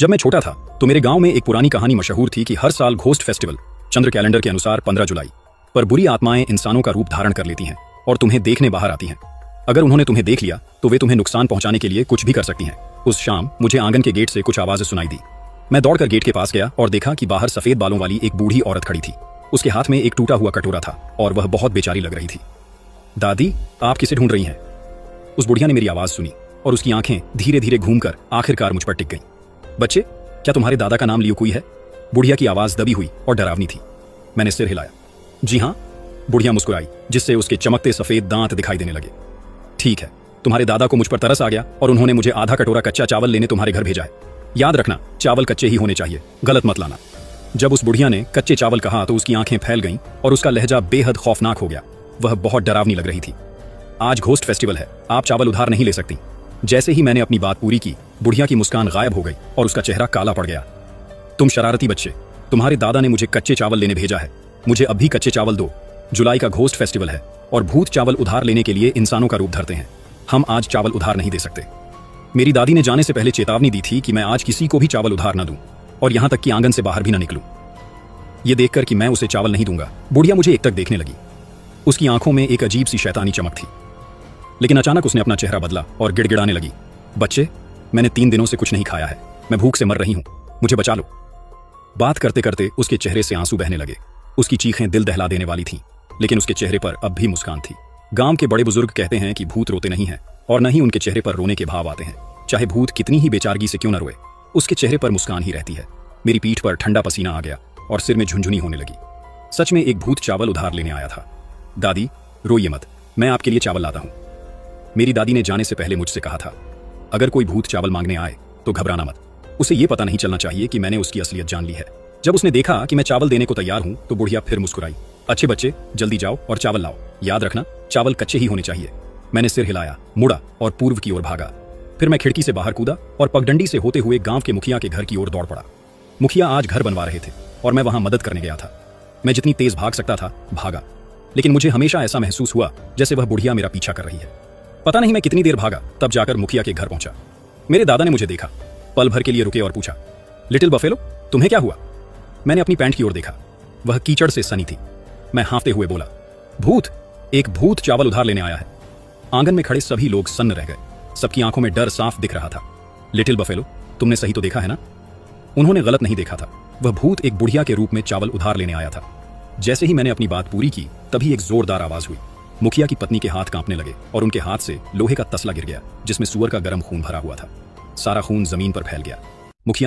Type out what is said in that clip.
जब मैं छोटा था तो मेरे गांव में एक पुरानी कहानी मशहूर थी कि हर साल घोस्ट फेस्टिवल चंद्र कैलेंडर के अनुसार 15 जुलाई पर बुरी आत्माएं इंसानों का रूप धारण कर लेती हैं और तुम्हें देखने बाहर आती हैं। अगर उन्होंने तुम्हें देख लिया तो वे तुम्हें नुकसान पहुंचाने के लिए कुछ भी कर सकती हैं। उस शाम मुझे आंगन के गेट से कुछ आवाजें सुनाई दी। मैं दौड़कर गेट के पास गया और देखा कि बाहर सफेद बालों वाली एक बूढ़ी औरत खड़ी थी। उसके हाथ में एक टूटा हुआ कटोरा था और वह बहुत बेचारी लग रही थी। दादी, आप किसे ढूंढ रही हैं? उस बुढ़िया ने मेरी आवाज सुनी और उसकी आंखें धीरे धीरे घूमकर आखिरकार मुझ पर टिक गईं। बच्चे, क्या तुम्हारे दादा का नाम लियोकुई है? बुढ़िया की आवाज दबी हुई और डरावनी थी। मैंने सिर हिलाया। जी हाँ, बुढ़िया मुस्कुराई, जिससे उसके चमकते सफेद दांत दिखाई देने लगे। ठीक है, तुम्हारे दादा को मुझ पर तरस आ गया और उन्होंने मुझे आधा कटोरा कच्चा चावल लेने तुम्हारे घर भेजा है। याद रखना, चावल कच्चे ही होने चाहिए, गलत मत लाना। जब उस बुढ़िया ने कच्चे चावल कहा तो उसकी आंखें फैल गईं और उसका लहजा बेहद खौफनाक हो गया। वह बहुत डरावनी लग रही थी। आज घोस्ट फेस्टिवल है, आप चावल उधार नहीं ले सकती। जैसे ही मैंने अपनी बात पूरी की, बुढ़िया की मुस्कान गायब हो गई और उसका चेहरा काला पड़ गया। तुम शरारती बच्चे, तुम्हारे दादा ने मुझे कच्चे चावल लेने भेजा है। मुझे अभी कच्चे चावल दो। जुलाई का घोस्ट फेस्टिवल है और भूत चावल उधार लेने के लिए इंसानों का रूप धरते हैं। हम आज चावल उधार नहीं दे सकते। मेरी दादी ने जाने से पहले चेतावनी दी थी कि मैं आज किसी को भी चावल उधार न दूं और यहां तक कि आंगन से बाहर भी न निकलूं। यह देखकर कि मैं उसे चावल नहीं दूंगा, बुढ़िया मुझे एकटक देखने लगी। उसकी आंखों में एक अजीब सी शैतानी चमक थी। लेकिन अचानक उसने अपना चेहरा बदला और गिड़गिड़ाने लगी। बच्चे, मैंने 3 दिनों से कुछ नहीं खाया है। मैं भूख से मर रही हूं, मुझे बचा लो। बात करते करते उसके चेहरे से आंसू बहने लगे। उसकी चीखें दिल दहला देने वाली थीं, लेकिन उसके चेहरे पर अब भी मुस्कान थी। गांव के बड़े बुजुर्ग कहते हैं कि भूत रोते नहीं हैं और न ही उनके चेहरे पर रोने के भाव आते हैं। चाहे भूत कितनी ही बेचारगी से क्यों न रोए, उसके चेहरे पर मुस्कान ही रहती है। मेरी पीठ पर ठंडा पसीना आ गया और सिर में झुंझुनी होने लगी। सच में एक भूत चावल उधार लेने आया था। दादी, रोइए मत, मैं आपके लिए चावल लाता हूं। मेरी दादी ने जाने से पहले मुझसे कहा था, अगर कोई भूत चावल मांगने आए तो घबराना मत। उसे यह पता नहीं चलना चाहिए कि मैंने उसकी असलियत जान ली है। जब उसने देखा कि मैं चावल देने को तैयार हूं तो बुढ़िया फिर मुस्कुराई। अच्छे बच्चे, जल्दी जाओ और चावल लाओ। याद रखना, चावल कच्चे ही होने चाहिए। मैंने सिर हिलाया, मुड़ा और पूर्व की ओर भागा। फिर मैं खिड़की से बाहर कूदा और पगडंडी से होते हुए गांव के मुखिया के घर की ओर दौड़ पड़ा। मुखिया आज घर बनवा रहे थे और मैं वहां मदद करने गया था। मैं जितनी तेज भाग सकता था भागा, लेकिन मुझे हमेशा ऐसा महसूस हुआ जैसे वह बुढ़िया मेरा पीछा कर रही है। पता नहीं मैं कितनी देर भागा, तब जाकर मुखिया के घर पहुंचा। मेरे दादा ने मुझे देखा, पल भर के लिए रुके और पूछा, लिटिल बफेलो, तुम्हें क्या हुआ? मैंने अपनी पैंट की ओर देखा, वह कीचड़ से सनी थी। मैं हाँफते हुए बोला, भूत, एक भूत चावल उधार लेने आया है। आंगन में खड़े सभी लोग सन्न रह गए। सबकी आंखों में डर साफ दिख रहा था। लिटिल बफेलो, तुमने सही तो देखा है ना? उन्होंने गलत नहीं देखा था। वह भूत एक बुढ़िया के रूप में चावल उधार लेने आया था। जैसे ही मैंने अपनी बात पूरी की, तभी एक जोरदार आवाज हुई। मुखिया की पत्नी के हाथ कांपने लगे और उनके हाथ से लोहे का तसला गिर गया, जिसमें सुअर का गर्म खून भरा हुआ था। सारा खून जमीन पर फैल गया। मुखिया